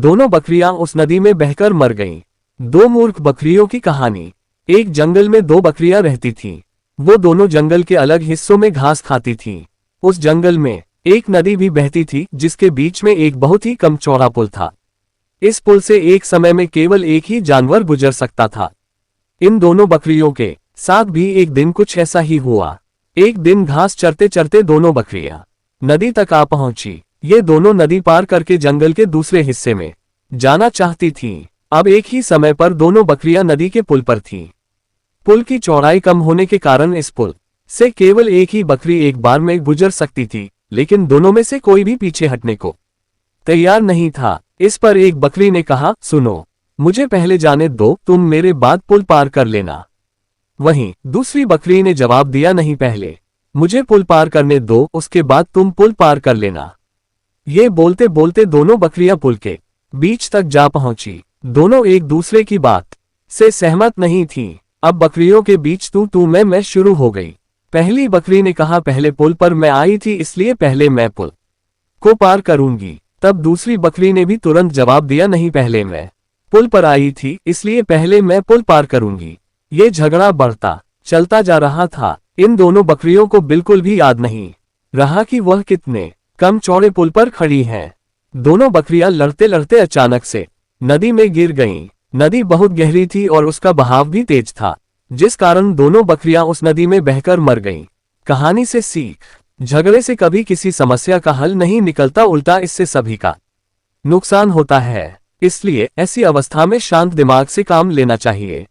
दोनों बकरियां उस नदी में बहकर मर गईं। दो मूर्ख बकरियों की कहानी। एक जंगल में दो बकरियां रहती थीं। वो दोनों जंगल के अलग हिस्सों में घास खाती थीं। उस जंगल में एक नदी भी बहती थी जिसके बीच में एक बहुत ही कम चौड़ा पुल था। इस पुल से एक समय में केवल एक ही जानवर गुजर सकता था। इन दोनों बकरियों के साथ भी एक दिन कुछ ऐसा ही हुआ। एक दिन घास चरते चरते दोनों बकरियां नदी तक आ पहुंची। ये दोनों नदी पार करके जंगल के दूसरे हिस्से में जाना चाहती थीं। अब एक ही समय पर दोनों बकरियां नदी के पुल पर थीं। पुल की चौड़ाई कम होने के कारण इस पुल से केवल एक ही बकरी एक बार में गुजर सकती थी, लेकिन दोनों में से कोई भी पीछे हटने को तैयार नहीं था। इस पर एक बकरी ने कहा, सुनो, मुझे पहले जाने दो, तुम मेरे बाद पुल पार कर लेना। वहीं दूसरी बकरी ने जवाब दिया, नहीं, पहले मुझे पुल पार करने दो, उसके बाद तुम पुल पार कर लेना। ये बोलते बोलते दोनों बकरियां पुल के बीच तक जा पहुंची। दोनों एक दूसरे की बात से सहमत नहीं थीं। अब बकरियों के बीच तू मैं शुरू हो गई। पहली बकरी ने कहा, पहले पुल पर मैं आई थी इसलिए पहले मैं पुल को पार करूंगी। तब दूसरी बकरी ने भी तुरंत जवाब दिया, नहीं, पहले मैं पुल पर आई थी इसलिए पहले मैं पुल पार करूंगी। ये झगड़ा बढ़ता चलता जा रहा था। इन दोनों बकरियों को बिल्कुल भी याद नहीं रहा कि वह कितने कम चौड़े पुल पर खड़ी हैं। दोनों बकरियां लड़ते लड़ते अचानक से नदी में गिर गईं। नदी बहुत गहरी थी और उसका बहाव भी तेज था, जिस कारण दोनों बकरियां उस नदी में बहकर मर गईं। कहानी से सीख, झगड़े से कभी किसी समस्या का हल नहीं निकलता, उल्टा इससे सभी का नुकसान होता है। इसलिए ऐसी अवस्था में शांत दिमाग से काम लेना चाहिए।